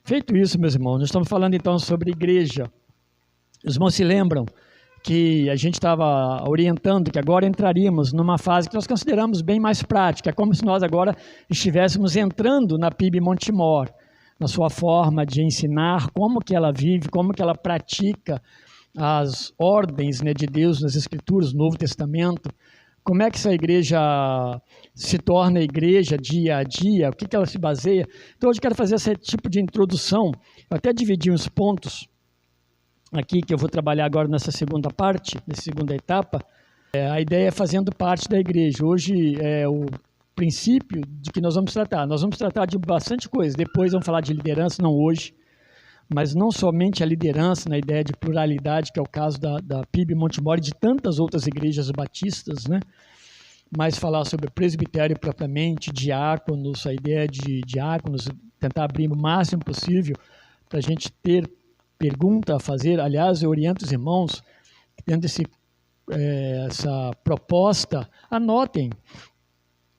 Feito isso, meus irmãos, nós estamos falando então sobre igreja. Os irmãos se lembram que a gente estava orientando que agora entraríamos numa fase que nós consideramos bem mais prática, é como se nós agora estivéssemos entrando na PIB Montemor, na sua forma de ensinar, como que ela vive, como que ela pratica as ordens, né, de Deus nas Escrituras, no Novo Testamento, como é que essa igreja se torna igreja dia a dia, o que que ela se baseia. Então hoje eu quero fazer esse tipo de introdução, eu até dividi uns pontos aqui que eu vou trabalhar agora nessa segunda parte, nessa segunda etapa. A ideia é fazendo parte da igreja. Hoje é o princípio de que nós vamos tratar. Nós vamos tratar de bastante coisa. Depois vamos falar de liderança, não hoje, mas não somente a liderança na ideia de pluralidade, que é o caso da PIB Montemor e de tantas outras igrejas batistas, né? Mas falar sobre presbitério propriamente, diáconos, a ideia de diáconos, tentar abrir o máximo possível para a gente ter pergunta a fazer. Aliás, eu oriento os irmãos, tendo essa proposta, anotem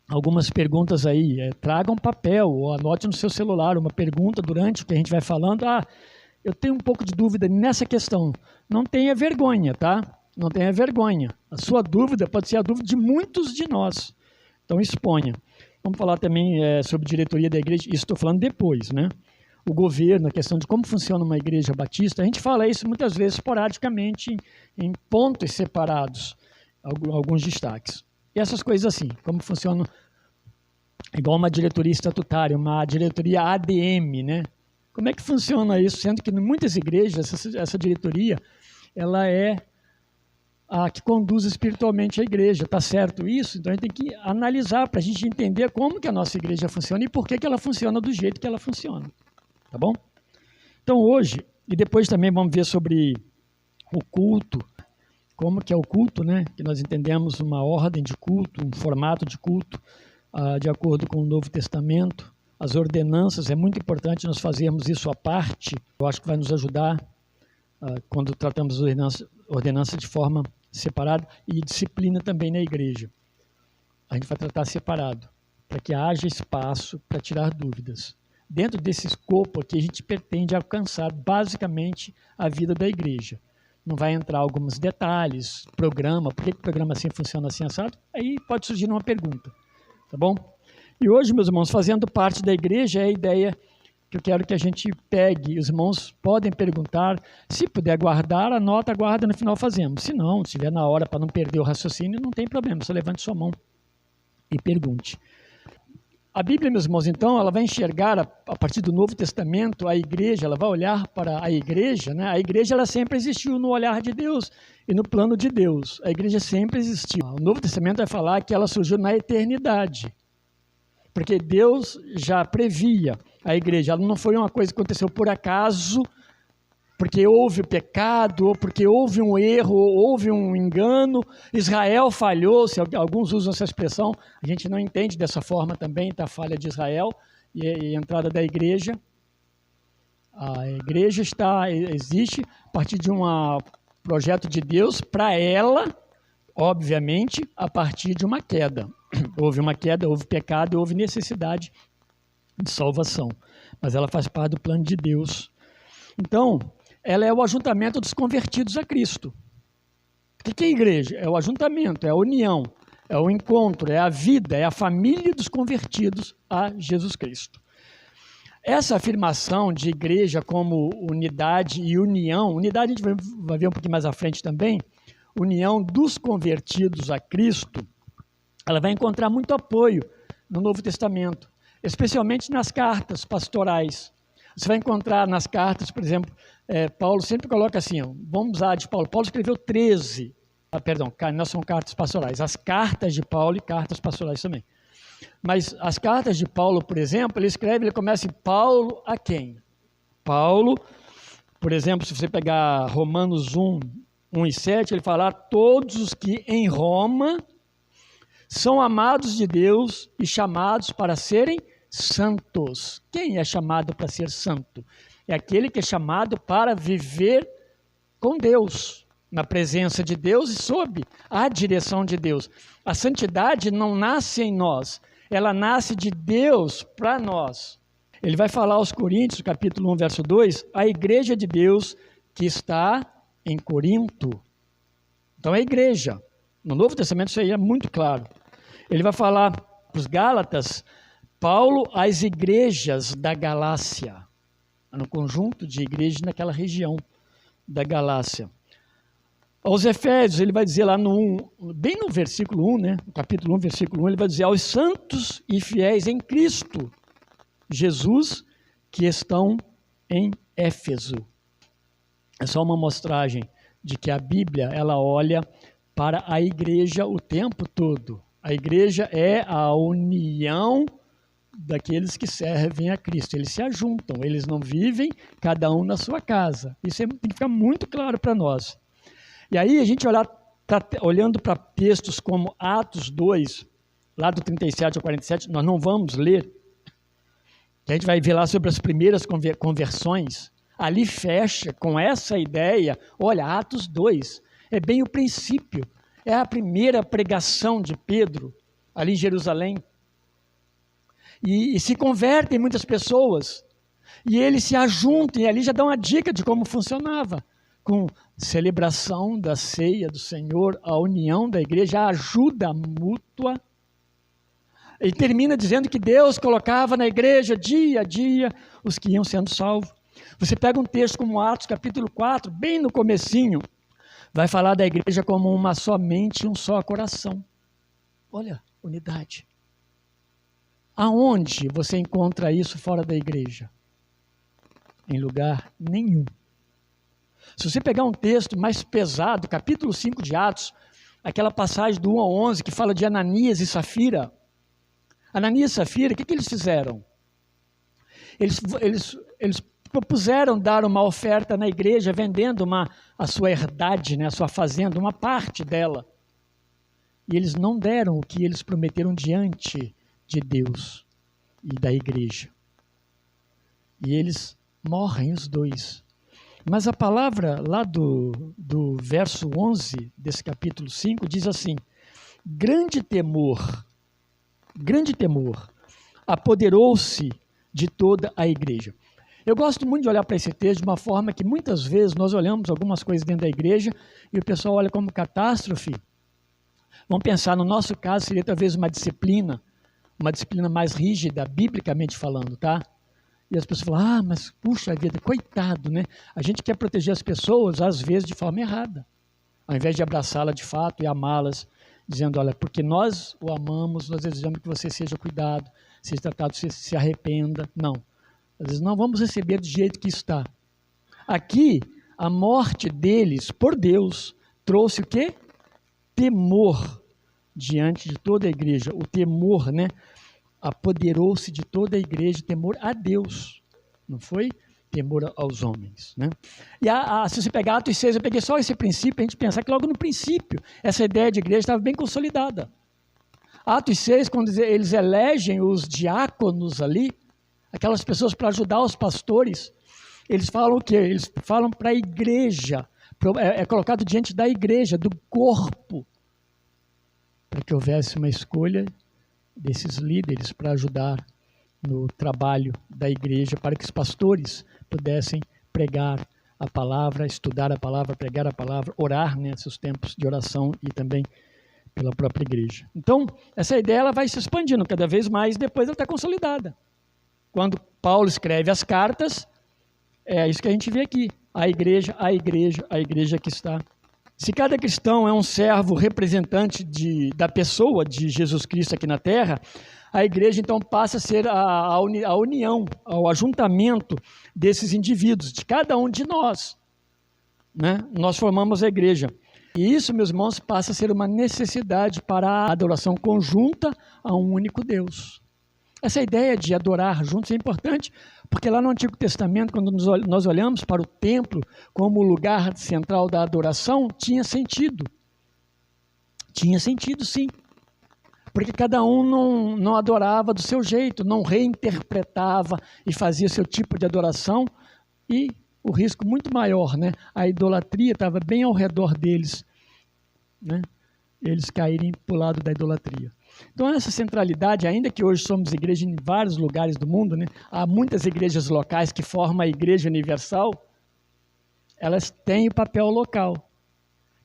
algumas perguntas aí, tragam papel ou anote no seu celular uma pergunta durante o que a gente vai falando. Eu tenho um pouco de dúvida nessa questão. Não tenha vergonha, tá? Não tenha vergonha. A sua dúvida pode ser a dúvida de muitos de nós. Então, exponha. Vamos falar também sobre diretoria da igreja. Isso estou falando depois, né? O governo, a questão de como funciona uma igreja batista. A gente fala isso muitas vezes esporadicamente em pontos separados, alguns destaques. E essas coisas assim, como funciona, igual uma diretoria estatutária, uma diretoria ADM, né? Como é que funciona isso? Sendo que em muitas igrejas, essa diretoria, ela é a que conduz espiritualmente a igreja, tá certo isso? Então a gente tem que analisar para a gente entender como que a nossa igreja funciona e por que ela funciona do jeito que ela funciona. Tá bom? Então hoje, e depois também vamos ver sobre o culto, como que é o culto, né? Que nós entendemos uma ordem de culto, um formato de culto, de acordo com o Novo Testamento. As ordenanças, é muito importante nós fazermos isso à parte. Eu acho que vai nos ajudar quando tratamos ordenança de forma separada e disciplina também na igreja. A gente vai tratar separado, para que haja espaço para tirar dúvidas. Dentro desse escopo aqui, a gente pretende alcançar basicamente a vida da igreja. Não vai entrar alguns detalhes, programa, por que o programa assim funciona assim assado? Aí pode surgir uma pergunta, tá bom? E hoje, meus irmãos, fazendo parte da igreja, é a ideia que eu quero que a gente pegue. Os irmãos podem perguntar, se puder guardar, anota, guarda, no final fazemos. Se não, se estiver na hora para não perder o raciocínio, não tem problema, só levante sua mão e pergunte. A Bíblia, meus irmãos, então, ela vai enxergar, a partir do Novo Testamento, a igreja, ela vai olhar para a igreja, né? A igreja, ela sempre existiu no olhar de Deus e no plano de Deus. A igreja sempre existiu. O Novo Testamento vai falar que ela surgiu na eternidade, porque Deus já previa a igreja. Ela não foi uma coisa que aconteceu por acaso, porque houve pecado, ou porque houve um erro, ou houve um engano, Israel falhou, se alguns usam essa expressão, a gente não entende dessa forma também, a falha de Israel e a entrada da igreja. A igreja existe a partir de um projeto de Deus para ela, obviamente, a partir de uma queda. Houve uma queda, houve pecado, houve necessidade de salvação, mas ela faz parte do plano de Deus. Então, ela é o ajuntamento dos convertidos a Cristo. O que é a igreja? É o ajuntamento, é a união, é o encontro, é a vida, é a família dos convertidos a Jesus Cristo. Essa afirmação de igreja como unidade e união, unidade a gente vai ver um pouquinho mais à frente também, união dos convertidos a Cristo, ela vai encontrar muito apoio no Novo Testamento, especialmente nas cartas pastorais. Você vai encontrar nas cartas, por exemplo, Paulo sempre coloca assim, vamos usar de Paulo. Paulo escreveu 13, não são cartas pastorais, as cartas de Paulo e cartas pastorais também. Mas as cartas de Paulo, por exemplo, ele começa em Paulo a quem? Paulo, por exemplo, se você pegar Romanos 1 e 7, ele fala, todos os que em Roma são amados de Deus e chamados para serem santos. Quem é chamado para ser santo? É aquele que é chamado para viver com Deus, na presença de Deus e sob a direção de Deus. A santidade não nasce em nós, ela nasce de Deus para nós. Ele vai falar aos Coríntios, capítulo 1, verso 2, a igreja de Deus que está em Corinto. Então é a igreja. No Novo Testamento isso aí é muito claro. Ele vai falar para os Gálatas, Paulo às igrejas da Galácia, no conjunto de igrejas naquela região da Galácia. Aos Efésios, ele vai dizer lá bem no versículo 1, né? No capítulo 1, versículo 1, ele vai dizer aos santos e fiéis em Cristo Jesus que estão em Éfeso. É só uma amostragem de que a Bíblia, ela olha para a igreja o tempo todo. A igreja é a união daqueles que servem a Cristo. Eles se ajuntam, eles não vivem cada um na sua casa. Isso tem que ficar muito claro para nós. E aí a gente olhando para textos como Atos 2, lá do 37 ao 47, nós não vamos ler, a gente vai ver lá sobre as primeiras conversões. Ali fecha com essa ideia, olha, Atos 2, é bem o princípio, é a primeira pregação de Pedro, ali em Jerusalém. E se convertem muitas pessoas, e eles se ajuntam, e ali já dão uma dica de como funcionava, com celebração da ceia do Senhor, a união da igreja, a ajuda mútua. E termina dizendo que Deus colocava na igreja, dia a dia, os que iam sendo salvos. Você pega um texto como Atos, capítulo 4, bem no comecinho, vai falar da igreja como uma só mente e um só coração. Olha, unidade. Aonde você encontra isso fora da igreja? Em lugar nenhum. Se você pegar um texto mais pesado, capítulo 5 de Atos, aquela passagem do 1 ao 11, que fala de Ananias e Safira. Ananias e Safira, o que eles fizeram? Eles propuseram dar uma oferta na igreja, vendendo a sua herdade, né, a sua fazenda, uma parte dela. E eles não deram o que eles prometeram diante de Deus e da igreja. E eles morrem os dois. Mas a palavra lá do verso 11 desse capítulo 5 diz assim: grande temor apoderou-se de toda a igreja. Eu gosto muito de olhar para esse texto de uma forma que muitas vezes nós olhamos algumas coisas dentro da igreja e o pessoal olha como catástrofe. Vamos pensar, no nosso caso seria talvez uma disciplina mais rígida, biblicamente falando, tá? E as pessoas falam, mas puxa vida, coitado, né? A gente quer proteger as pessoas, às vezes, de forma errada. Ao invés de abraçá-la de fato e amá-las, dizendo, olha, porque nós o amamos, nós desejamos que você seja cuidado, seja tratado, se arrependa. Não. Às vezes não vamos receber do jeito que está. Aqui, a morte deles, por Deus, trouxe o quê? Temor diante de toda a igreja. O temor, né? Apoderou-se de toda a igreja, temor a Deus, não foi temor aos homens, né? E se você pegar Atos 6, eu peguei só esse princípio, a gente pensar que logo no princípio, essa ideia de igreja estava bem consolidada. Atos 6, quando eles elegem os diáconos ali, aquelas pessoas para ajudar os pastores, eles falam o quê? Eles falam para a igreja, é colocado diante da igreja, do corpo, para que houvesse uma escolha desses líderes para ajudar no trabalho da igreja, para que os pastores pudessem pregar a palavra, estudar a palavra, pregar a palavra, orar nesses tempos de oração e também pela própria igreja. Então, essa ideia ela vai se expandindo cada vez mais, depois ela está consolidada. Quando Paulo escreve as cartas, é isso que a gente vê aqui, a igreja que está. Se cada cristão é um servo representante da pessoa de Jesus Cristo aqui na terra, a igreja então passa a ser a união, o ajuntamento desses indivíduos, de cada um de nós, né? Nós formamos a igreja. E isso, meus irmãos, passa a ser uma necessidade para a adoração conjunta a um único Deus. Essa ideia de adorar juntos é importante, porque lá no Antigo Testamento, quando nós olhamos para o templo como lugar central da adoração, tinha sentido. Tinha sentido, sim. Porque cada um não adorava do seu jeito, não reinterpretava e fazia seu tipo de adoração, e o risco muito maior, né? A idolatria estava bem ao redor deles, né? Eles caírem para o lado da idolatria. Então, essa centralidade, ainda que hoje somos igreja em vários lugares do mundo, né? Há muitas igrejas locais que formam a igreja universal, elas têm o papel local.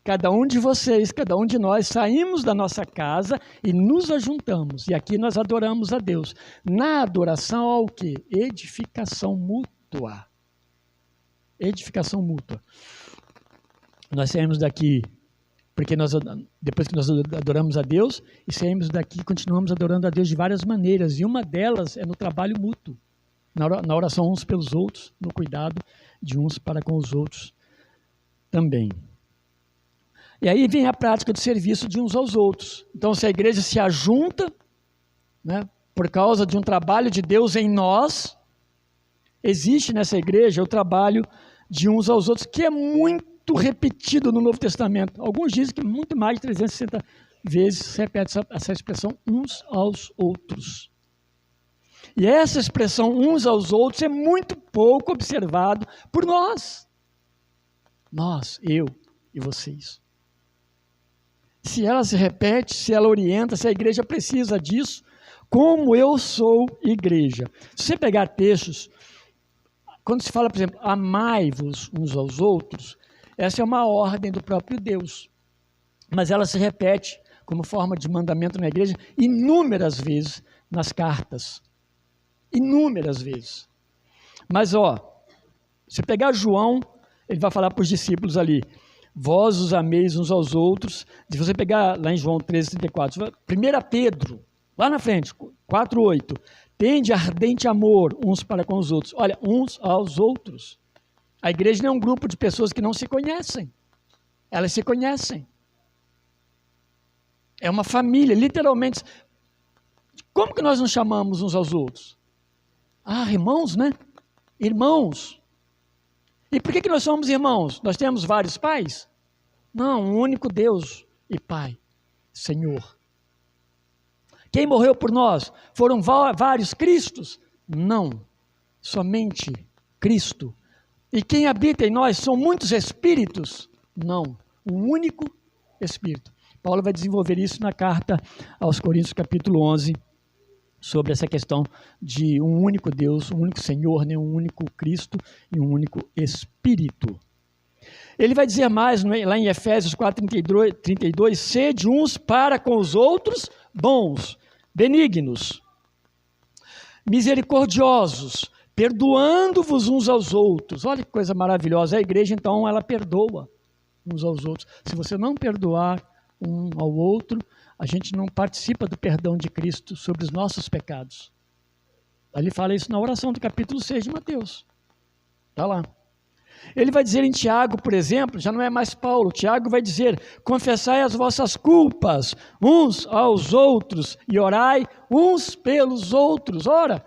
Cada um de vocês, cada um de nós, saímos da nossa casa e nos ajuntamos. E aqui nós adoramos a Deus. Na adoração há o quê? Edificação mútua. Edificação mútua. Nós saímos daqui, porque depois que nós adoramos a Deus, e saímos daqui, continuamos adorando a Deus de várias maneiras. E uma delas é no trabalho mútuo. Na oração uns pelos outros, no cuidado de uns para com os outros também. E aí vem a prática do serviço de uns aos outros. Então, se a igreja se ajunta, né, por causa de um trabalho de Deus em nós, existe nessa igreja o trabalho de uns aos outros, que é muito repetido no Novo Testamento. Alguns dizem que muito mais de 360 vezes se repete essa expressão, uns aos outros. E essa expressão, uns aos outros, é muito pouco observado por nós. Nós, eu e vocês. Se ela se repete, se ela orienta, se a igreja precisa disso, como eu sou igreja. Se você pegar textos, quando se fala, por exemplo, amai-vos uns aos outros, essa é uma ordem do próprio Deus. Mas ela se repete como forma de mandamento na igreja inúmeras vezes nas cartas. Inúmeras vezes. Mas, se pegar João, ele vai falar para os discípulos ali, vós os ameis uns aos outros. Se você pegar lá em João 13:34, 1 Pedro, lá na frente, 4:8, tende ardente amor uns para com os outros. Olha, uns aos outros. A igreja não é um grupo de pessoas que não se conhecem. Elas se conhecem. É uma família, literalmente. Como que nós nos chamamos uns aos outros? Irmãos, né? Irmãos. E por que nós somos irmãos? Nós temos vários pais? Não, um único Deus e Pai, Senhor. Quem morreu por nós? Foram vários Cristos? Não, somente Cristo. E quem habita em nós são muitos espíritos? Não, um único Espírito. Paulo vai desenvolver isso na carta aos Coríntios, capítulo 11, sobre essa questão de um único Deus, um único Senhor, né? Um único Cristo e um único Espírito. Ele vai dizer mais, lá em Efésios 4:32, sede uns para com os outros bons, benignos, misericordiosos, perdoando-vos uns aos outros. Olha que coisa maravilhosa. A igreja, então, ela perdoa uns aos outros. Se você não perdoar um ao outro, a gente não participa do perdão de Cristo sobre os nossos pecados. Ele fala isso na oração do capítulo 6 de Mateus. Está lá. Ele vai dizer em Tiago, por exemplo, já não é mais Paulo, Tiago vai dizer, confessai as vossas culpas uns aos outros e orai uns pelos outros. Ora,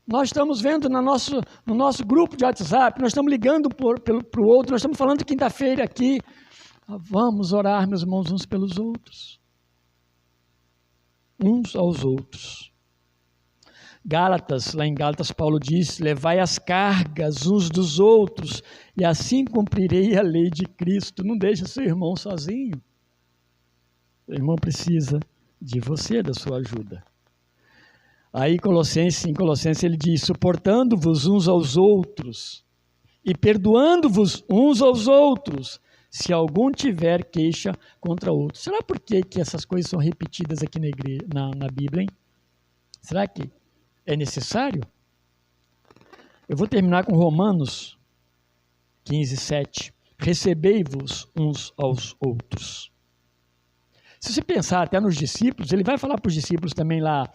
nós estamos vendo no nosso grupo de WhatsApp, nós estamos ligando para o outro, nós estamos falando quinta-feira aqui, vamos orar, meus irmãos, uns pelos outros. Uns aos outros. Gálatas, lá em Gálatas, Paulo diz, levai as cargas uns dos outros, e assim cumprirei a lei de Cristo. Não deixe seu irmão sozinho. O irmão precisa de você, da sua ajuda. Aí em Colossenses ele diz, suportando-vos uns aos outros, e perdoando-vos uns aos outros, se algum tiver queixa contra outro. Será por que essas coisas são repetidas aqui na Bíblia, hein? Será que é necessário? Eu vou terminar com Romanos 15:7. Recebei-vos uns aos outros. Se você pensar até nos discípulos, ele vai falar para os discípulos também lá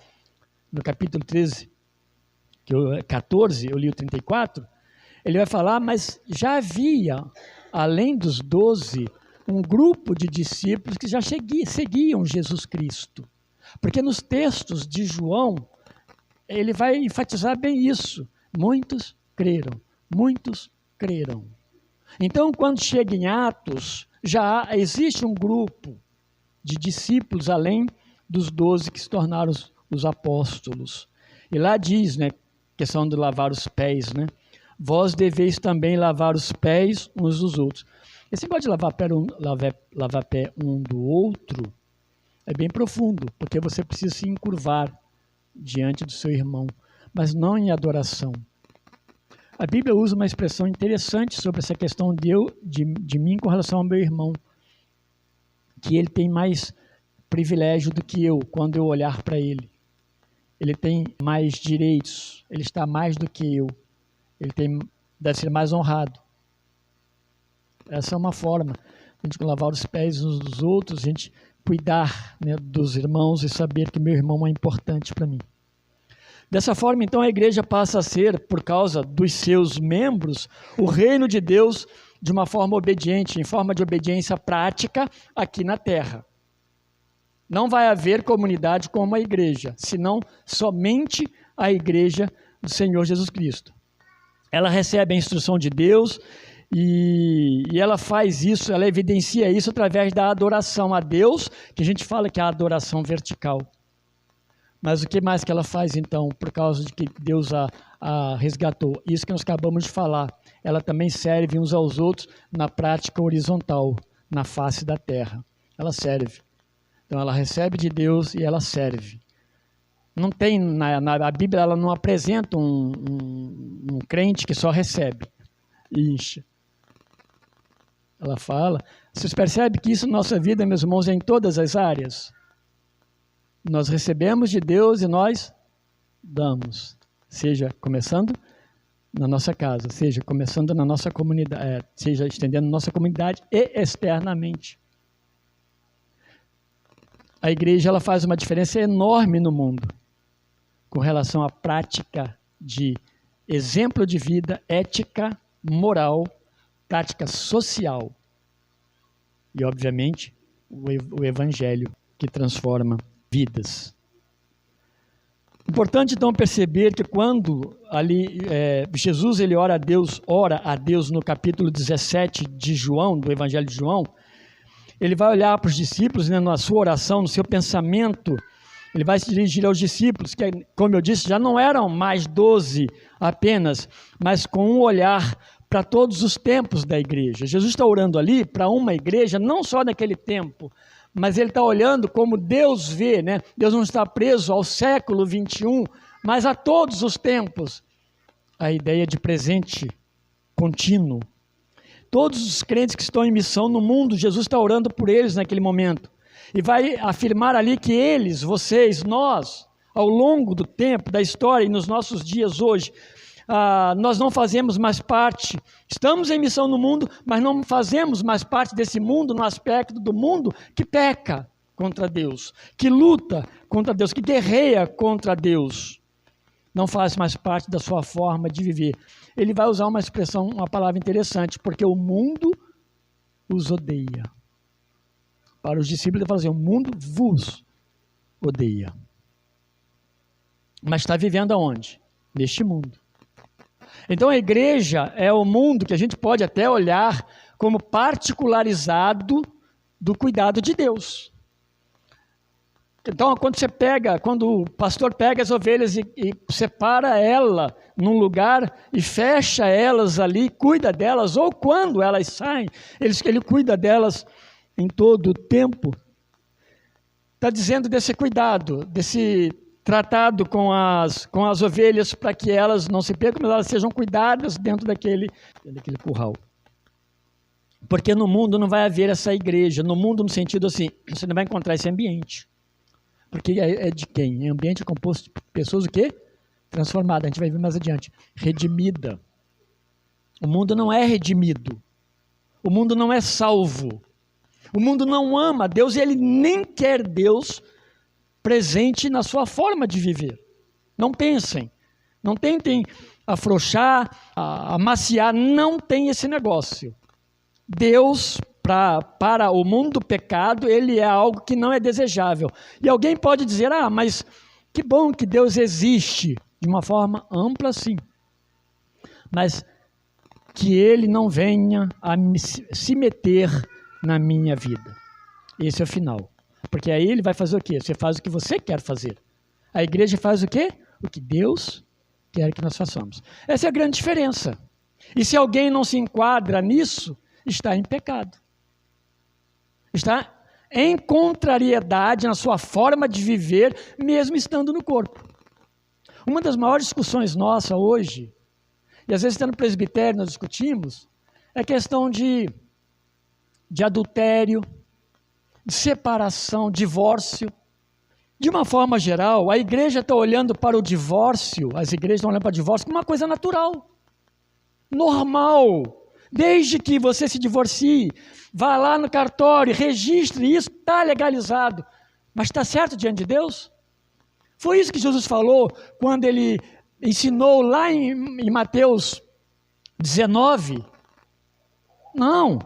no capítulo 14, eu li o 34, ele vai falar, mas já havia, além dos 12, um grupo de discípulos que já seguiam Jesus Cristo. Porque nos textos de João, ele vai enfatizar bem isso. Muitos creram, muitos creram. Então, quando chega em Atos, já existe um grupo de discípulos, além dos 12 que se tornaram os apóstolos. E lá diz, né, questão de lavar os pés, né? Vós deveis também lavar os pés uns dos outros. Esse negócio de lavar pé um do outro, É bem profundo, porque você precisa se encurvar diante do seu irmão, mas não em adoração. A Bíblia usa uma expressão interessante sobre essa questão de mim com relação ao meu irmão, que ele tem mais privilégio do que eu quando eu olhar para ele. Ele tem mais direitos, ele está mais do que eu. Deve ser mais honrado. Essa é uma forma de a gente lavar os pés uns dos outros, a gente cuidar, né, dos irmãos e saber que meu irmão é importante para mim. Dessa forma, então, a igreja passa a ser, por causa dos seus membros, o reino de Deus de uma forma obediente, em forma de obediência prática aqui na terra. Não vai haver comunidade como a igreja, senão somente a igreja do Senhor Jesus Cristo. Ela recebe a instrução de Deus e ela faz isso, ela evidencia isso através da adoração a Deus, que a gente fala que é a adoração vertical. Mas o que mais que ela faz então, por causa de que Deus a resgatou? Isso que nós acabamos de falar. Ela também serve uns aos outros na prática horizontal, na face da terra. Ela serve. Então ela recebe de Deus e ela serve. Não tem, a Bíblia ela não apresenta um crente que só recebe e enche. Ela fala, vocês percebem que isso na nossa vida, meus irmãos, é em todas as áreas? Nós recebemos de Deus e nós damos, seja começando na nossa casa, seja começando na nossa comunidade, seja estendendo na nossa comunidade e externamente. A igreja ela faz uma diferença enorme no mundo com relação à prática de exemplo de vida, ética, moral, prática social e, obviamente, o evangelho que transforma vidas. Importante, então, perceber que quando ali Jesus ele ora a Deus no capítulo 17 de João, do Evangelho de João, ele vai olhar para os discípulos, né, na sua oração, no seu pensamento, ele vai se dirigir aos discípulos, que, como eu disse, já não eram mais 12 apenas, mas com um olhar para todos os tempos da igreja. Jesus está orando ali para uma igreja, não só naquele tempo, mas ele está olhando como Deus vê, né? Deus não está preso ao século 21, mas a todos os tempos. A ideia de presente contínuo. Todos os crentes que estão em missão no mundo, Jesus está orando por eles naquele momento. E vai afirmar ali que eles, vocês, nós, ao longo do tempo, da história e nos nossos dias hoje, nós não fazemos mais parte, estamos em missão no mundo, mas não fazemos mais parte desse mundo, no aspecto do mundo que peca contra Deus, que luta contra Deus, que guerreia contra Deus. Não faz mais parte da sua forma de viver. Ele vai usar uma expressão, uma palavra interessante, porque o mundo os odeia. Para os discípulos ele fala assim, o mundo vos odeia. Mas está vivendo aonde? Neste mundo. Então a igreja é o mundo que a gente pode até olhar como particularizado do cuidado de Deus. Então quando o pastor pega as ovelhas e separa ela num lugar e fecha elas ali, cuida delas, ou quando elas saem, ele cuida delas em todo o tempo. Está dizendo desse cuidado, desse tratado com as ovelhas para que elas não se percam, mas elas sejam cuidadas dentro daquele curral. Porque no mundo não vai haver essa igreja, no mundo no sentido assim, você não vai encontrar esse ambiente. Porque é de quem? É um ambiente composto de pessoas o quê? Transformadas, a gente vai ver mais adiante. Redimida. O mundo não é redimido. O mundo não é salvo. O mundo não ama Deus e ele nem quer Deus presente na sua forma de viver. Não pensem, não tentem afrouxar, amaciar, não tem esse negócio. Deus, para o mundo do pecado, ele é algo que não é desejável. E alguém pode dizer, mas que bom que Deus existe, de uma forma ampla, sim. Mas que ele não venha a se meter na minha vida. Esse é o final. Porque aí ele vai fazer o quê? Você faz o que você quer fazer. A igreja faz o quê? O que Deus quer que nós façamos. Essa é a grande diferença. E se alguém não se enquadra nisso, está em pecado. Está em contrariedade na sua forma de viver, mesmo estando no corpo. Uma das maiores discussões nossa hoje, e às vezes até no presbitério nós discutimos, é questão de adultério, de separação, divórcio. De uma forma geral, a igreja está olhando para o divórcio, as igrejas estão olhando para o divórcio como uma coisa natural, normal. Desde que você se divorcie, vá lá no cartório, registre isso, está legalizado. Mas está certo diante de Deus? Foi isso que Jesus falou quando ele ensinou lá em Mateus 19? Não.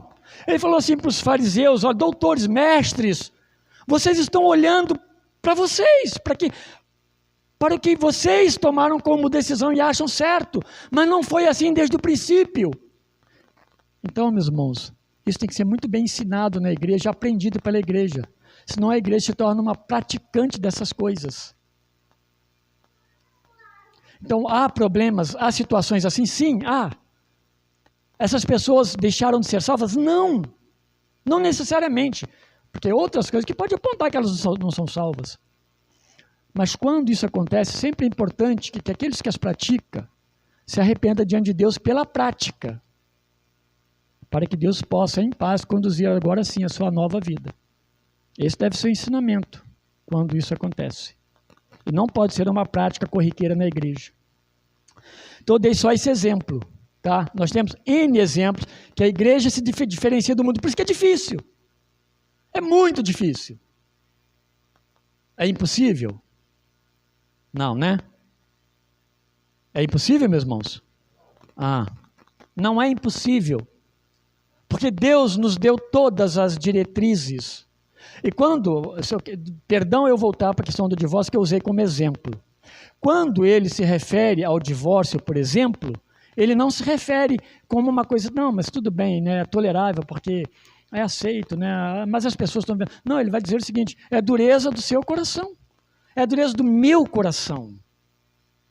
Ele falou assim para os fariseus: ó, doutores, mestres, vocês estão olhando para vocês, para o que vocês tomaram como decisão e acham certo, mas não foi assim desde o princípio. Então, meus irmãos, isso tem que ser muito bem ensinado na igreja, aprendido pela igreja, senão a igreja se torna uma praticante dessas coisas. Então, há problemas, há situações assim? Sim, há. Essas pessoas deixaram de ser salvas? Não, não necessariamente. Porque outras coisas que pode apontar que elas não são salvas. Mas quando isso acontece, sempre é importante que aqueles que as praticam se arrependam diante de Deus pela prática, para que Deus possa, em paz, conduzir agora sim a sua nova vida. Esse deve ser o ensinamento quando isso acontece. E não pode ser uma prática corriqueira na igreja. Então eu dei só esse exemplo. Tá? Nós temos N exemplos que a igreja se diferencia do mundo. Por isso que é difícil. É muito difícil. É impossível? Não, né? É impossível, meus irmãos? Não é impossível. Porque Deus nos deu todas as diretrizes. E perdão eu voltar para a questão do divórcio que eu usei como exemplo. Quando ele se refere ao divórcio, por exemplo, ele não se refere como uma coisa, não, mas tudo bem, né, é tolerável, porque é aceito, né? Mas as pessoas estão vendo. Não, ele vai dizer o seguinte: é a dureza do seu coração, é a dureza do meu coração.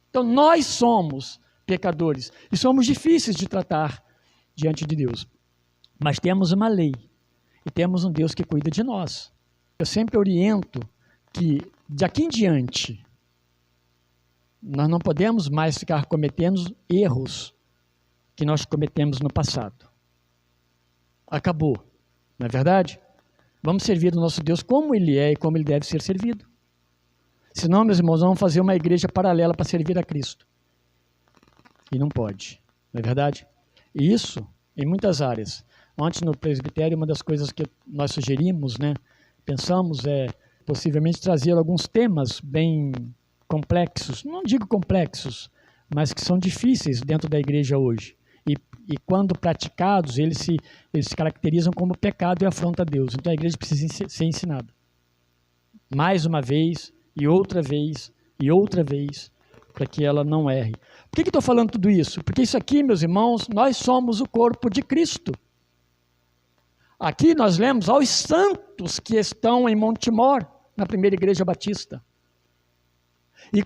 Então nós somos pecadores e somos difíceis de tratar diante de Deus. Mas temos uma lei e temos um Deus que cuida de nós. Eu sempre oriento que daqui em diante nós não podemos mais ficar cometendo erros que nós cometemos no passado. Acabou. Não é verdade? Vamos servir o nosso Deus como Ele é e como Ele deve ser servido. Senão, meus irmãos, vamos fazer uma igreja paralela para servir a Cristo. E não pode. Não é verdade? E isso, em muitas áreas. Antes, no presbitério, uma das coisas que nós sugerimos, né, pensamos, possivelmente trazer alguns temas bem complexos. Não digo complexos, mas que são difíceis dentro da igreja hoje. E quando praticados, eles se caracterizam como pecado e afronta a Deus. Então a igreja precisa ser ensinada. Mais uma vez, e outra vez, e outra vez, para que ela não erre. Por que estou falando tudo isso? Porque isso aqui, meus irmãos, nós somos o corpo de Cristo. Aqui nós lemos aos santos que estão em Montemor, na primeira igreja batista. E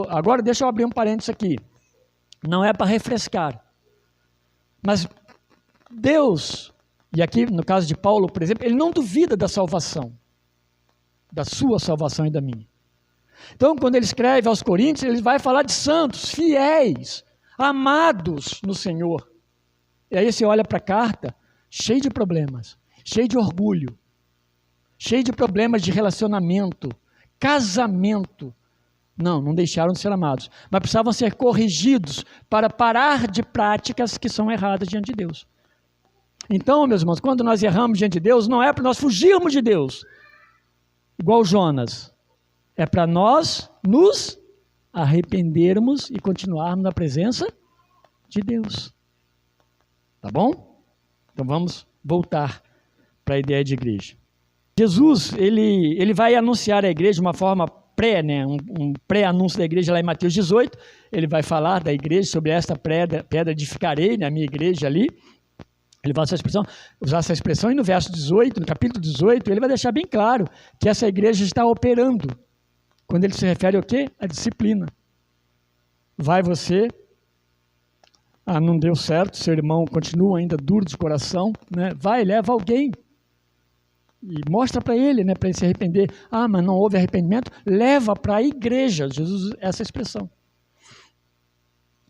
agora deixa eu abrir um parênteses aqui. Não é para refrescar. Mas Deus, e aqui no caso de Paulo, por exemplo, ele não duvida da salvação, da sua salvação e da minha. Então, quando ele escreve aos Coríntios, ele vai falar de santos, fiéis, amados no Senhor. E aí você olha para a carta, cheio de problemas, cheio de orgulho, cheio de problemas de relacionamento, casamento. Não deixaram de ser amados, mas precisavam ser corrigidos para parar de práticas que são erradas diante de Deus. Então, meus irmãos, quando nós erramos diante de Deus, não é para nós fugirmos de Deus, igual Jonas, é para nós nos arrependermos e continuarmos na presença de Deus. Tá bom? Então vamos voltar para a ideia de igreja. Jesus, ele vai anunciar a igreja de uma forma um pré-anúncio da igreja lá em Mateus 18, ele vai falar da igreja, sobre esta pedra edificarei na minha igreja ali, ele vai usar essa expressão, e no verso 18, no capítulo 18, ele vai deixar bem claro que essa igreja está operando, quando ele se refere ao quê? A disciplina. Vai você, não deu certo, seu irmão continua ainda duro de coração, né? Vai, leva alguém, e mostra para ele, né, para ele se arrepender. Ah, mas não houve arrependimento? Leva para a igreja. Jesus usa essa expressão,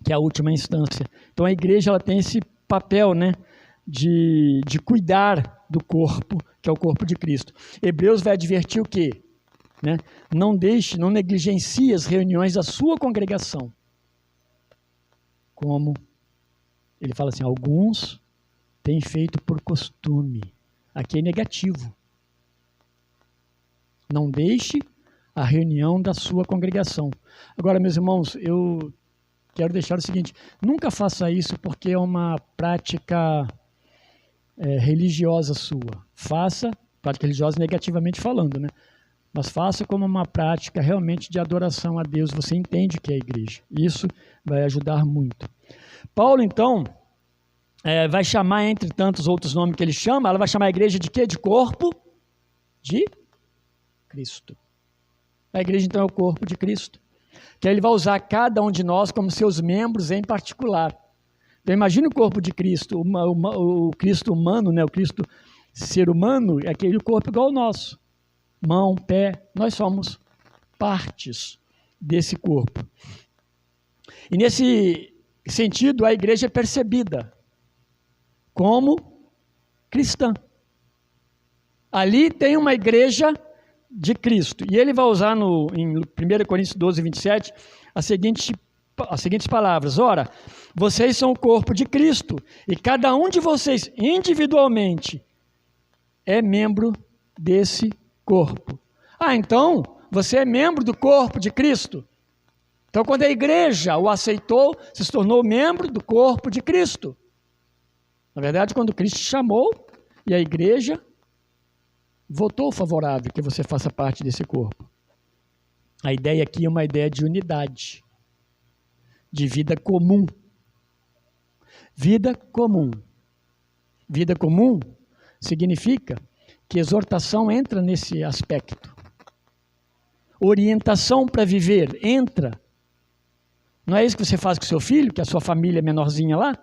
que é a última instância. Então a igreja ela tem esse papel, né, de cuidar do corpo, que é o corpo de Cristo. Hebreus vai advertir o quê? Né? Não negligencie as reuniões da sua congregação. Como ele fala assim, alguns têm feito por costume. Aqui é negativo. Não deixe a reunião da sua congregação. Agora, meus irmãos, eu quero deixar o seguinte, nunca faça isso porque é uma prática religiosa sua. Faça, prática religiosa negativamente falando, né? Mas faça como uma prática realmente de adoração a Deus. Você entende que é a igreja. Isso vai ajudar muito. Paulo, então, vai chamar, entre tantos outros nomes que ele chama, ela vai chamar a igreja de quê? De corpo de Cristo. A igreja, então, é o corpo de Cristo. Que ele vai usar cada um de nós como seus membros em particular. Então, imagine o corpo de Cristo, o Cristo humano, né? O Cristo ser humano, é aquele corpo igual ao nosso. Mão, pé, nós somos partes desse corpo. E nesse sentido, a igreja é percebida como cristã. Ali tem uma igreja de Cristo. E ele vai usar em 1 Coríntios 12, 27, as seguintes palavras. Ora, vocês são o corpo de Cristo, e cada um de vocês, individualmente, é membro desse corpo. Ah, então, você é membro do corpo de Cristo. Então, quando a igreja o aceitou, se tornou membro do corpo de Cristo. Na verdade, quando Cristo chamou, e a igreja votou favorável que você faça parte desse corpo. A ideia aqui é uma ideia de unidade, de vida comum. Vida comum. Vida comum significa que exortação entra nesse aspecto. Orientação para viver entra. Não é isso que você faz com seu filho, que a sua família é menorzinha lá?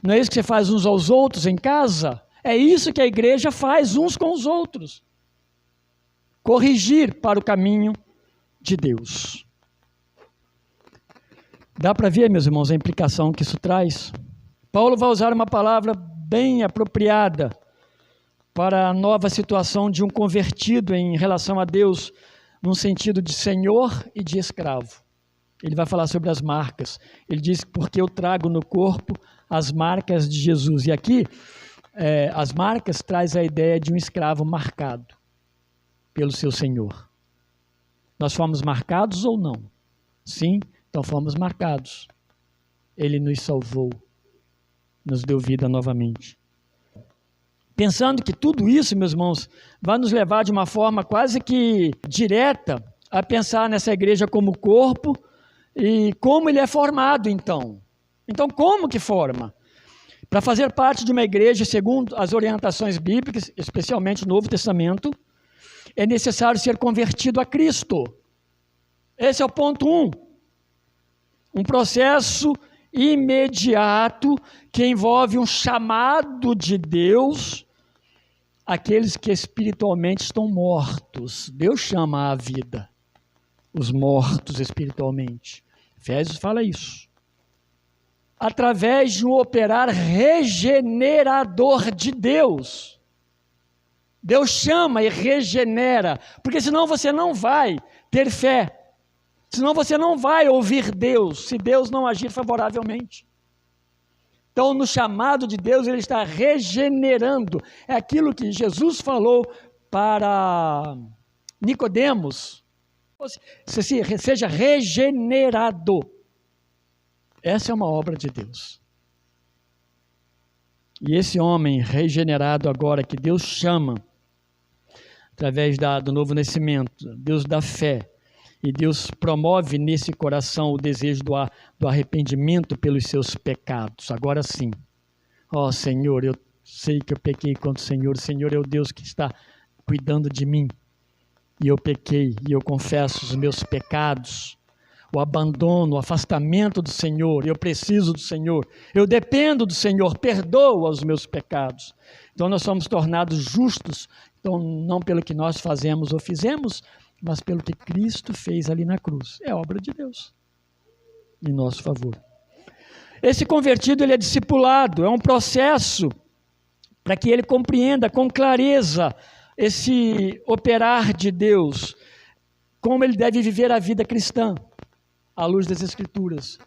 Não é isso que você faz uns aos outros em casa? É isso que a igreja faz uns com os outros. Corrigir para o caminho de Deus. Dá para ver, meus irmãos, a implicação que isso traz? Paulo vai usar uma palavra bem apropriada para a nova situação de um convertido em relação a Deus, num sentido de senhor e de escravo. Ele vai falar sobre as marcas. Ele diz, porque eu trago no corpo as marcas de Jesus. E aqui, as marcas traz a ideia de um escravo marcado pelo seu senhor. Nós fomos marcados ou não? Sim, então fomos marcados. Ele nos salvou, nos deu vida novamente. Pensando que tudo isso, meus irmãos, vai nos levar de uma forma quase que direta a pensar nessa igreja como corpo e como ele é formado, então. Então, como que forma? Para fazer parte de uma igreja, segundo as orientações bíblicas, especialmente no Novo Testamento, é necessário ser convertido a Cristo. Esse é o ponto 1. Um processo imediato que envolve um chamado de Deus àqueles que espiritualmente estão mortos. Deus chama à vida os mortos espiritualmente. Efésios fala isso. Através de um operar regenerador de Deus. Deus chama e regenera, porque senão você não vai ter fé. Senão você não vai ouvir Deus, se Deus não agir favoravelmente. Então, no chamado de Deus, Ele está regenerando. É aquilo que Jesus falou para Nicodemos. Seja regenerado. Essa é uma obra de Deus. E esse homem regenerado agora, que Deus chama, através do novo nascimento, Deus dá fé, e Deus promove nesse coração o desejo do arrependimento pelos seus pecados. Agora sim, ó Senhor, eu sei que eu pequei contra o Senhor. O Senhor é o Deus que está cuidando de mim. E eu pequei, e eu confesso os meus pecados, o abandono, o afastamento do Senhor. Eu preciso do Senhor, eu dependo do Senhor, perdoa os meus pecados. Então nós somos tornados justos, Então, não pelo que nós fazemos ou fizemos, mas pelo que Cristo fez ali na cruz. É obra de Deus, em nosso favor. Esse convertido, ele é discipulado, é um processo para que ele compreenda com clareza esse operar de Deus, como ele deve viver a vida cristã, à luz das Escrituras.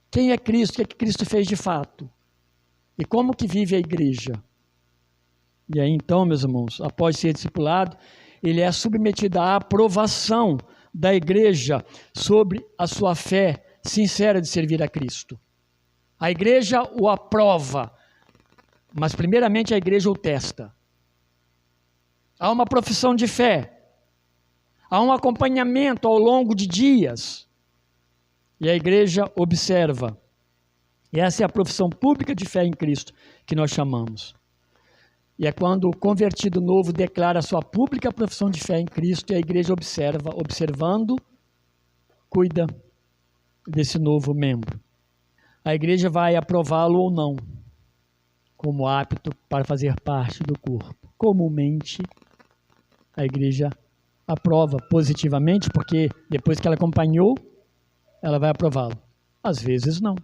Quem é Cristo? O que é que Cristo fez de fato? E como que vive a igreja? E aí então, meus irmãos, após ser discipulado, ele é submetido à aprovação da igreja sobre a sua fé sincera de servir a Cristo. A igreja o aprova, mas primeiramente a igreja o testa. Há uma profissão de fé, há um acompanhamento ao longo de dias, e a igreja observa. E essa é a profissão pública de fé em Cristo que nós chamamos. E é quando o convertido novo declara a sua pública profissão de fé em Cristo, e a igreja observa, observando, cuida desse novo membro. A igreja vai aprová-lo ou não, como apto para fazer parte do corpo. Comumente, a igreja aprova positivamente, porque depois que ela acompanhou, ela vai aprová-lo. Às vezes não.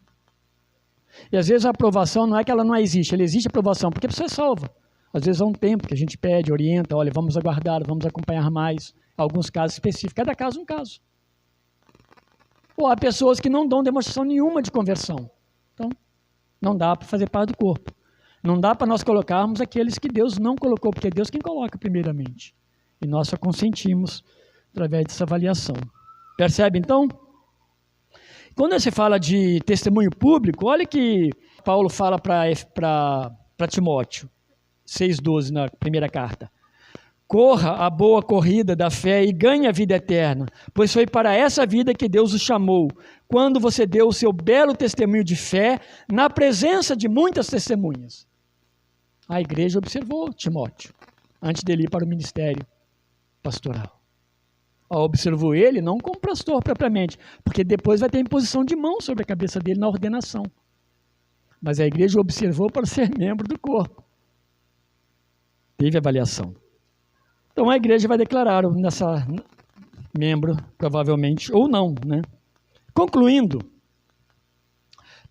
E às vezes a aprovação não é que ela não existe, ela existe a aprovação, porque a pessoa é salva. Às vezes há um tempo que a gente pede, orienta, olha, vamos aguardar, vamos acompanhar mais, alguns casos específicos, cada caso um caso. Ou há pessoas que não dão demonstração nenhuma de conversão. Então, não dá para fazer parte do corpo. Não dá para nós colocarmos aqueles que Deus não colocou, porque é Deus quem coloca primeiramente. E nós só consentimos através dessa avaliação. Percebe, então? Quando você fala de testemunho público, olha que Paulo fala para Timóteo, 6,12 na primeira carta. Corra a boa corrida da fé e ganhe a vida eterna, pois foi para essa vida que Deus o chamou, quando você deu o seu belo testemunho de fé na presença de muitas testemunhas. A igreja observou Timóteo, antes dele ir para o ministério pastoral. Observou ele não como pastor propriamente, porque depois vai ter imposição de mão sobre a cabeça dele na ordenação. Mas a igreja observou para ser membro do corpo. Teve avaliação. Então a igreja vai declarar nessa membro, provavelmente, ou não, né? Concluindo,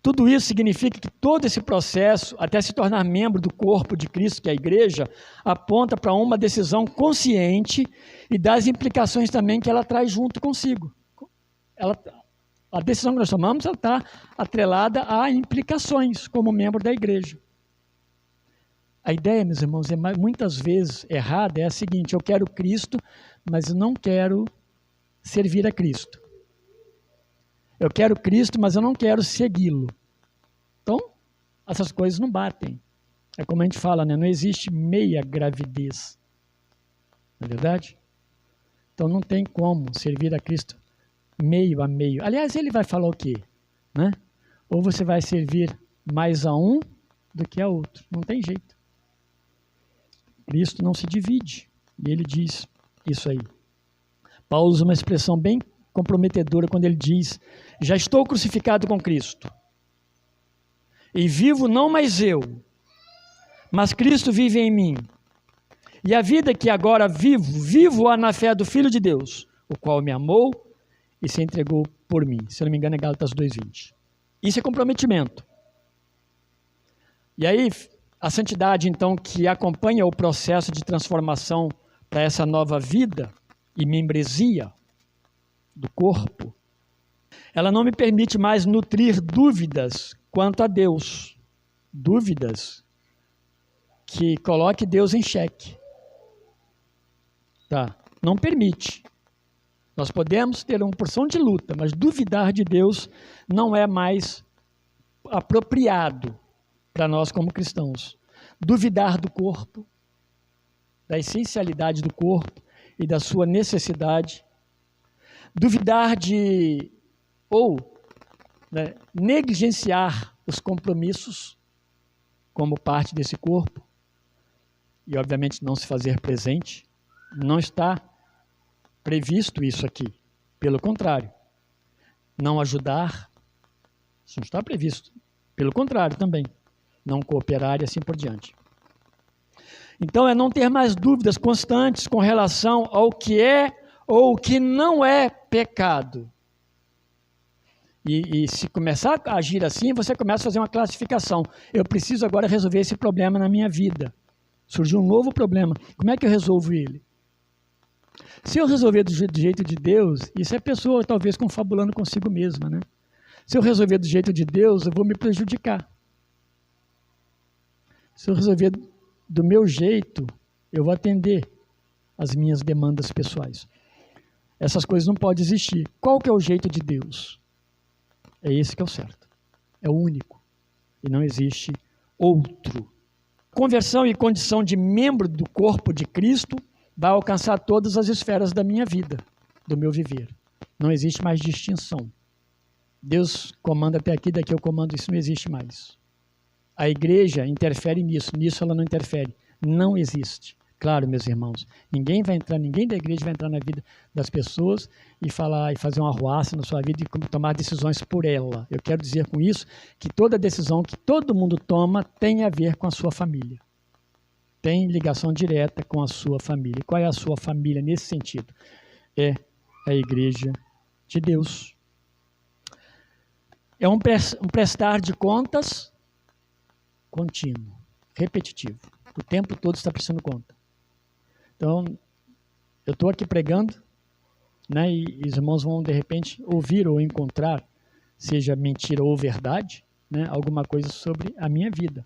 tudo isso significa que todo esse processo, até se tornar membro do corpo de Cristo, que é a igreja, aponta para uma decisão consciente e das implicações também que ela traz junto consigo. A decisão que nós tomamos está atrelada a implicações como membro da igreja. A ideia, meus irmãos, muitas vezes errada, é a seguinte: eu quero Cristo, mas eu não quero servir a Cristo. Eu quero Cristo, mas eu não quero segui-lo. Então, essas coisas não batem. É como a gente fala, né? Não existe meia gravidez. Não é verdade? Então, não tem como servir a Cristo meio a meio. Aliás, ele vai falar o quê? Né? Ou você vai servir mais a um do que a outro. Não tem jeito. Cristo não se divide. E ele diz isso aí. Paulo usa uma expressão bem comprometedora quando ele diz: já estou crucificado com Cristo, e vivo não mais eu, mas Cristo vive em mim, e a vida que agora vivo-a na fé do Filho de Deus, o qual me amou e se entregou por mim. Se eu não me engano é Gálatas 2:20. Isso é comprometimento. E aí a santidade então que acompanha o processo de transformação para essa nova vida e membresia do corpo, ela não me permite mais nutrir dúvidas quanto a Deus, dúvidas que coloque Deus em xeque. Tá? Não permite. Nós podemos ter uma porção de luta, mas duvidar de Deus não é mais apropriado para nós como cristãos. Duvidar do corpo, da essencialidade do corpo e da sua necessidade, duvidar de, ou negligenciar os compromissos como parte desse corpo, e obviamente não se fazer presente, não está previsto isso aqui. Pelo contrário, não ajudar, isso não está previsto. Pelo contrário também, não cooperar e assim por diante. Então, é não ter mais dúvidas constantes com relação ao que é ou o que não é pecado. E se começar a agir assim, você começa a fazer uma classificação. Eu preciso agora resolver esse problema na minha vida. Surgiu um novo problema. Como é que eu resolvo ele? Se eu resolver do jeito de Deus, isso é pessoa talvez confabulando consigo mesma, né? Se eu resolver do jeito de Deus, eu vou me prejudicar. Se eu resolver do meu jeito, eu vou atender as minhas demandas pessoais. Essas coisas não podem existir. Qual que é o jeito de Deus? É esse que é o certo. É o único. E não existe outro. Conversão e condição de membro do corpo de Cristo vai alcançar todas as esferas da minha vida, do meu viver. Não existe mais distinção. Deus comanda até aqui, daqui eu comando, isso não existe mais. A igreja interfere nisso ela não interfere. Não existe. Claro, meus irmãos, ninguém da igreja vai entrar na vida das pessoas e falar e fazer uma arruaça na sua vida e tomar decisões por ela. Eu quero dizer com isso que toda decisão que todo mundo toma tem a ver com a sua família. Tem ligação direta com a sua família. E qual é a sua família nesse sentido? É a igreja de Deus. É um prestar de contas contínuo, repetitivo. O tempo todo está prestando conta. Então, eu estou aqui pregando, né, e os irmãos vão, de repente, ouvir ou encontrar, seja mentira ou verdade, né, alguma coisa sobre a minha vida.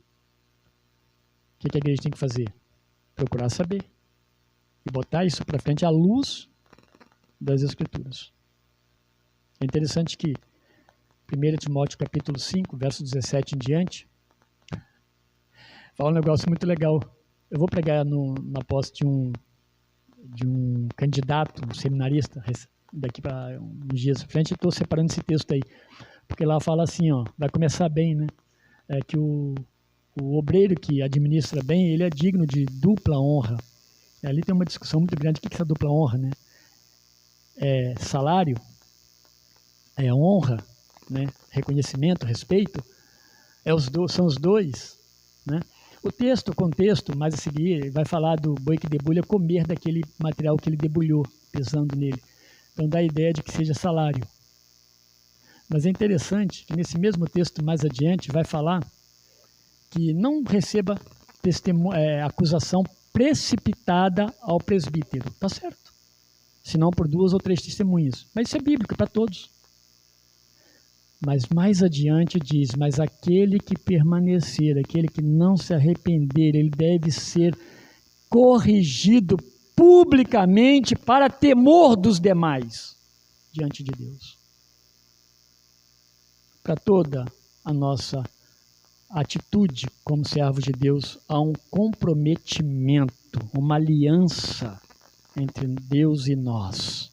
O que a igreja tem que fazer? Procurar saber e botar isso para frente à luz das Escrituras. É interessante que 1 Timóteo capítulo 5, verso 17 em diante, fala um negócio muito legal. Eu vou pregar na posse de um candidato, um seminarista, daqui para uns dias à frente, eu estou separando esse texto aí, porque lá fala assim, ó, vai começar bem, né? Que o obreiro que administra bem, ele é digno de dupla honra. Ali tem uma discussão muito grande, o que é essa dupla honra, né? É salário, é honra, né? Reconhecimento, respeito, são os dois, né? O contexto, mais a seguir, vai falar do boi que debulha comer daquele material que ele debulhou, pesando nele. Então dá a ideia de que seja salário. Mas é interessante que nesse mesmo texto mais adiante vai falar que não receba acusação precipitada ao presbítero. Tá certo. Senão por 2 ou 3 testemunhas. Mas isso é bíblico para todos. Mas mais adiante diz, mas aquele que permanecer, aquele que não se arrepender, ele deve ser corrigido publicamente para temor dos demais diante de Deus. Para toda a nossa atitude como servos de Deus, há um comprometimento, uma aliança entre Deus e nós.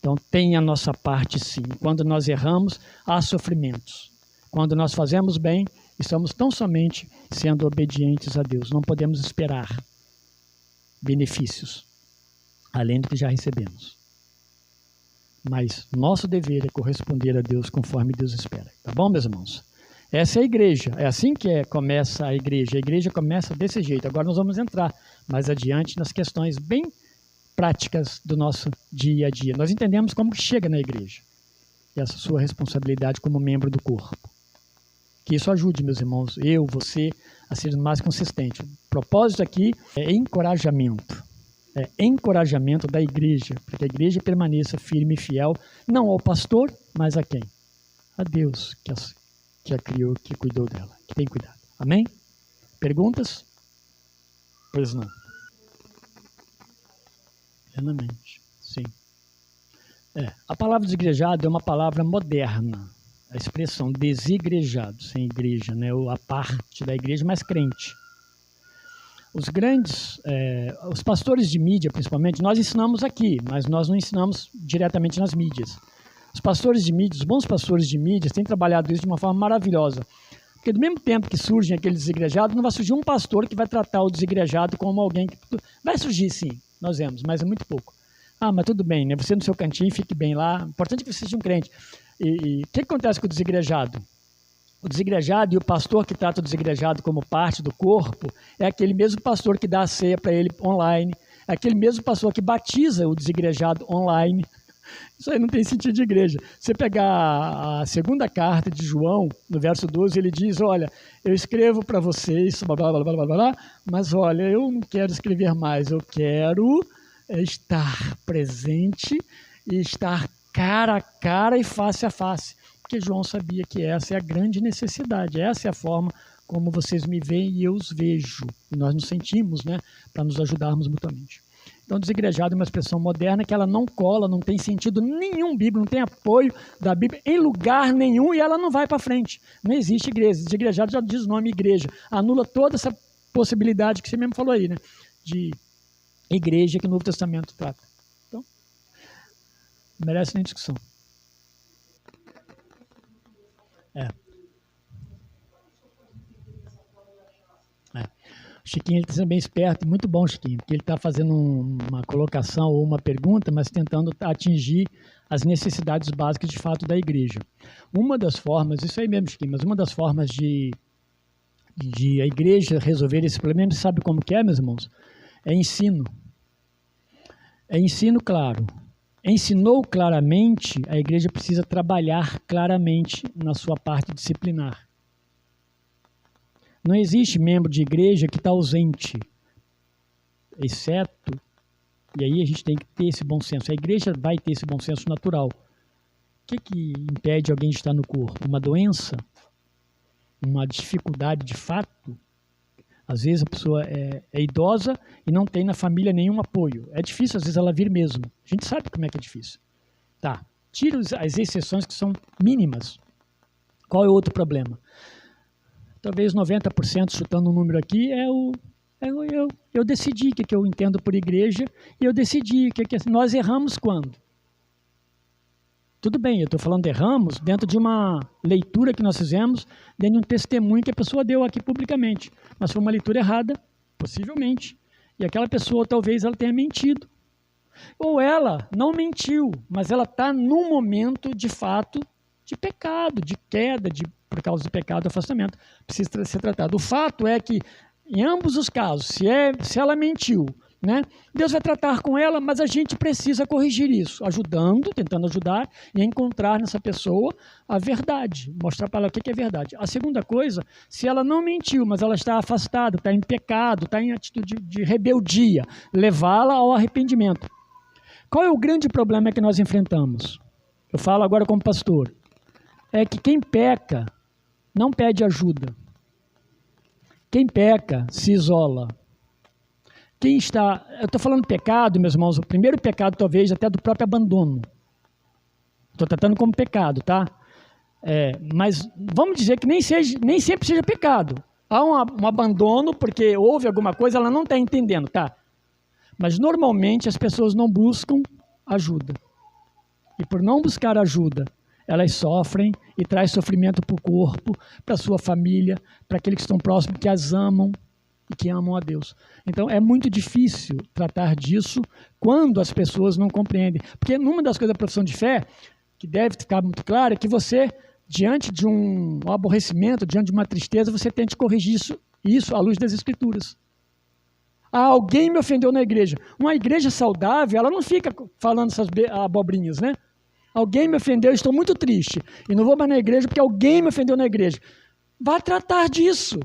Então, tem a nossa parte, sim. Quando nós erramos, há sofrimentos. Quando nós fazemos bem, estamos tão somente sendo obedientes a Deus. Não podemos esperar benefícios, além do que já recebemos. Mas nosso dever é corresponder a Deus conforme Deus espera. Tá bom, meus irmãos? Essa é a igreja. É assim que começa a igreja. A igreja começa desse jeito. Agora nós vamos entrar mais adiante nas questões bem práticas do nosso dia a dia. Nós entendemos como chega na igreja e essa sua responsabilidade como membro do corpo. Que isso ajude, meus irmãos, você, a ser mais consistente. O propósito aqui é encorajamento. É encorajamento da igreja, para que a igreja permaneça firme e fiel, não ao pastor, mas a quem? A Deus que a criou, que cuidou dela, que tem cuidado. Amém? Perguntas? Pois não. Plenamente, sim. A palavra desigrejado é uma palavra moderna. A expressão desigrejado, sem igreja, né? Ou a parte da igreja, mas crente. Os pastores de mídia, principalmente, nós ensinamos aqui, mas nós não ensinamos diretamente nas mídias. Os pastores de mídia, os bons pastores de mídias têm trabalhado isso de uma forma maravilhosa. Porque do mesmo tempo que surgem aqueles desigrejados, não vai surgir um pastor que vai tratar o desigrejado como alguém que... Vai surgir, sim. Nós vemos, mas é muito pouco. Mas tudo bem, né? Você no seu cantinho, fique bem lá. O importante é que você seja um crente. E o que acontece com o desigrejado? O desigrejado e o pastor que trata o desigrejado como parte do corpo é aquele mesmo pastor que dá a ceia para ele online, é aquele mesmo pastor que batiza o desigrejado online. Isso aí não tem sentido de igreja. Você pegar a segunda carta de João, no verso 12, ele diz, olha, eu escrevo para vocês, blá, blá, blá, blá, blá, blá, mas olha, eu não quero escrever mais, eu quero estar presente e estar cara a cara e face a face. Porque João sabia que essa é a grande necessidade, essa é a forma como vocês me veem e eu os vejo. E nós nos sentimos, né, para nos ajudarmos mutuamente. Então, desigrejado é uma expressão moderna que ela não cola, não tem sentido nenhum bíblico, não tem apoio da Bíblia em lugar nenhum e ela não vai para frente. Não existe igreja. Desigrejado já diz o nome igreja. Anula toda essa possibilidade que você mesmo falou aí, né, de igreja que o Novo Testamento trata. Então, merece nem discussão. Chiquinho, ele está sendo bem esperto, muito bom, Chiquinho, porque ele está fazendo uma colocação ou uma pergunta, mas tentando atingir as necessidades básicas de fato da igreja. Uma das formas, isso aí mesmo, Chiquinho, mas uma das formas de a igreja resolver esse problema, sabe como que é, meus irmãos? É ensino. É ensino claro. Ensinou claramente, a igreja precisa trabalhar claramente na sua parte disciplinar. Não existe membro de igreja que está ausente, exceto, e aí a gente tem que ter esse bom senso. A igreja vai ter esse bom senso natural. O que impede alguém de estar no corpo? Uma doença? Uma dificuldade de fato? Às vezes a pessoa é idosa e não tem na família nenhum apoio. É difícil, às vezes, ela vir mesmo. A gente sabe como é que é difícil. Tá, tira as exceções que são mínimas. Qual é o outro problema? Talvez 90%, chutando um número aqui, eu decidi o que eu entendo por igreja e eu decidi que nós erramos quando. Tudo bem, eu estou falando erramos dentro de uma leitura que nós fizemos, dentro de um testemunho que a pessoa deu aqui publicamente. Mas foi uma leitura errada, possivelmente. E aquela pessoa, talvez, ela tenha mentido. Ou ela não mentiu, mas ela está num momento, de fato, de pecado, de queda, por causa do pecado, afastamento, precisa ser tratado. O fato é que, em ambos os casos, se ela mentiu, né, Deus vai tratar com ela, mas a gente precisa corrigir isso, tentando ajudar e encontrar nessa pessoa a verdade, mostrar para ela o que é verdade. A segunda coisa, se ela não mentiu, mas ela está afastada, está em pecado, está em atitude de rebeldia, levá-la ao arrependimento. Qual é o grande problema que nós enfrentamos? Eu falo agora como pastor. É que quem peca não pede ajuda. Quem peca se isola. Eu estou falando pecado, meus irmãos, o primeiro pecado talvez até do próprio abandono. Estou tratando como pecado, tá? Mas vamos dizer que nem sempre seja pecado. Há um abandono porque houve alguma coisa, ela não está entendendo, tá? Mas normalmente as pessoas não buscam ajuda. E por não buscar ajuda, elas sofrem e traz sofrimento para o corpo, para a sua família, para aqueles que estão próximos, que as amam e que amam a Deus. Então, é muito difícil tratar disso quando as pessoas não compreendem. Porque uma das coisas da profissão de fé, que deve ficar muito clara, é que você, diante de um aborrecimento, diante de uma tristeza, você tente corrigir isso à luz das Escrituras. Alguém me ofendeu na igreja. Uma igreja saudável, ela não fica falando essas abobrinhas, né? Alguém me ofendeu, estou muito triste. E não vou mais na igreja porque alguém me ofendeu na igreja. Vá tratar disso.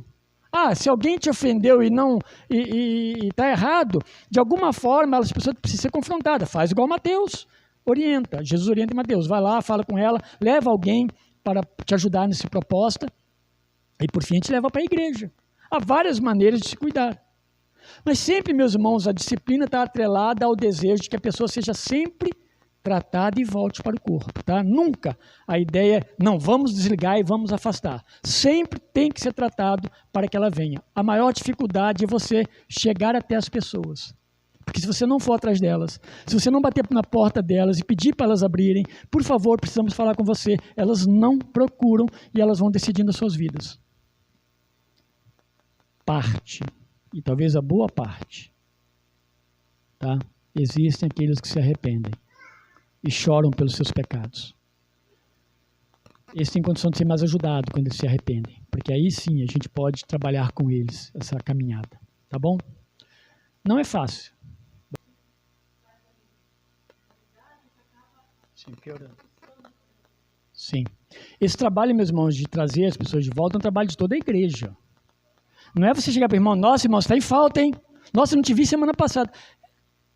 Se alguém te ofendeu e está errado, de alguma forma as pessoas precisam ser confrontadas. Faz igual Mateus. Orienta. Jesus orienta Mateus. Vai lá, fala com ela, leva alguém para te ajudar nessa proposta. E por fim, te leva para a igreja. Há várias maneiras de se cuidar. Mas sempre, meus irmãos, a disciplina está atrelada ao desejo de que a pessoa seja sempre tratada e volte para o corpo, tá? Nunca a ideia é, não, vamos desligar e vamos afastar. Sempre tem que ser tratado para que ela venha. A maior dificuldade é você chegar até as pessoas. Porque se você não for atrás delas, se você não bater na porta delas e pedir para elas abrirem, por favor, precisamos falar com você. Elas não procuram e elas vão decidindo as suas vidas. Parte, e talvez a boa parte, tá? Existem aqueles que se arrependem e choram pelos seus pecados. eles têm condição de ser mais ajudados quando eles se arrependem. Porque aí sim a gente pode trabalhar com eles essa caminhada. Tá bom? Não é fácil. Sim, piorando. Sim. Esse trabalho, meus irmãos, de trazer as pessoas de volta é um trabalho de toda a igreja. Não é você chegar para o irmão, nossa, irmão, você está em falta, hein? Nossa, eu não te vi semana passada.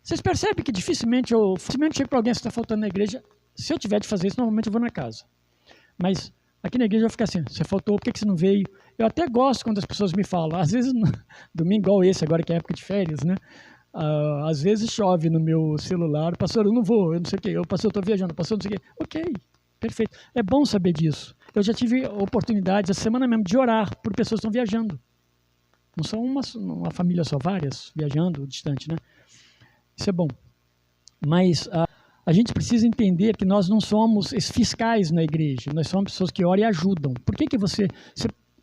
Vocês percebem que dificilmente eu chego para alguém que está faltando na igreja. Se eu tiver de fazer isso, normalmente eu vou na casa. Mas aqui na igreja eu vou ficar assim, você faltou, por que você não veio? Eu até gosto quando as pessoas me falam. Às vezes, domingo igual esse, agora que é época de férias, né? Às vezes chove no meu celular, pastor, eu não vou, eu não sei o quê, pastor, eu estou viajando, pastor, não sei o quê. Ok, perfeito. É bom saber disso. Eu já tive oportunidade, essa semana mesmo, de orar por pessoas que estão viajando. Não são uma família só, várias viajando distante, né? Isso é bom. Mas a gente precisa entender que nós não somos fiscais na igreja. Nós somos pessoas que oram e ajudam. Por que você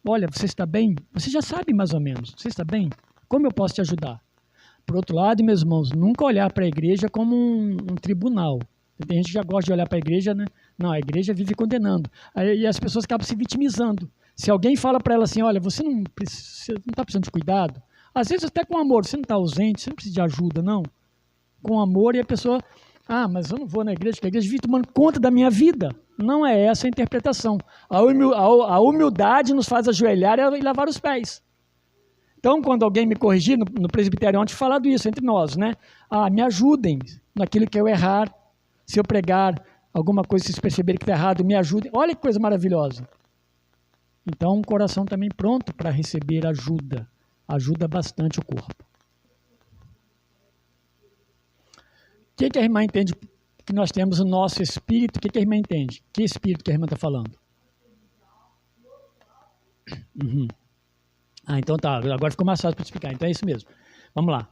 olha, você está bem? Você já sabe mais ou menos. Você está bem? Como eu posso te ajudar? Por outro lado, meus irmãos, nunca olhar para a igreja como um tribunal. Tem gente que já gosta de olhar para a igreja, né? Não, a igreja vive condenando. Aí as pessoas acabam se vitimizando. Se alguém fala para ela assim, olha, você não está precisando de cuidado, às vezes até com amor, você não está ausente, você não precisa de ajuda, não. Com amor, e a pessoa, mas eu não vou na igreja, porque a igreja vive tomando conta da minha vida. Não é essa a interpretação. A humildade nos faz ajoelhar e lavar os pés. Então, quando alguém me corrigir, no presbitério ontem, falado isso entre nós, né? Me ajudem naquilo que eu errar. Se eu pregar alguma coisa, se vocês perceberem que está errado, me ajudem. Olha que coisa maravilhosa. Então, um coração também pronto para receber ajuda. Ajuda bastante o corpo. O que a irmã entende que nós temos o nosso espírito? O que a irmã entende? Que espírito que a irmã está falando? Uhum. Então tá, agora ficou mais fácil para explicar. Então é isso mesmo. Vamos lá.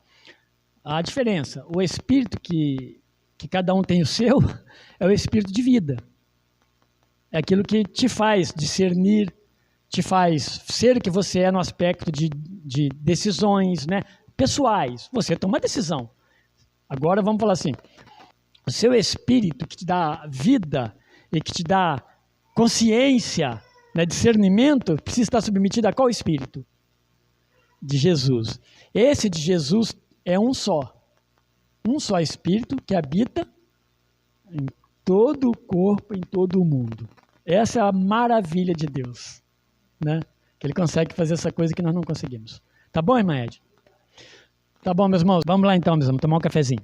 A diferença, o espírito que cada um tem o seu, é o espírito de vida. É aquilo que te faz discernir, te faz ser o que você é no aspecto de decisões, né, pessoais. Você toma decisão. Agora vamos falar assim, o seu espírito que te dá vida e que te dá consciência, né, discernimento, precisa estar submetido a qual espírito? De Jesus. Esse de Jesus é um só espírito que habita em todo o corpo, em todo o mundo. Essa é a maravilha de Deus, né? Que Ele consegue fazer essa coisa que nós não conseguimos. Tá bom, irmã Ed? Tá bom, meus irmãos? Vamos lá então, meus irmãos, tomar um cafezinho.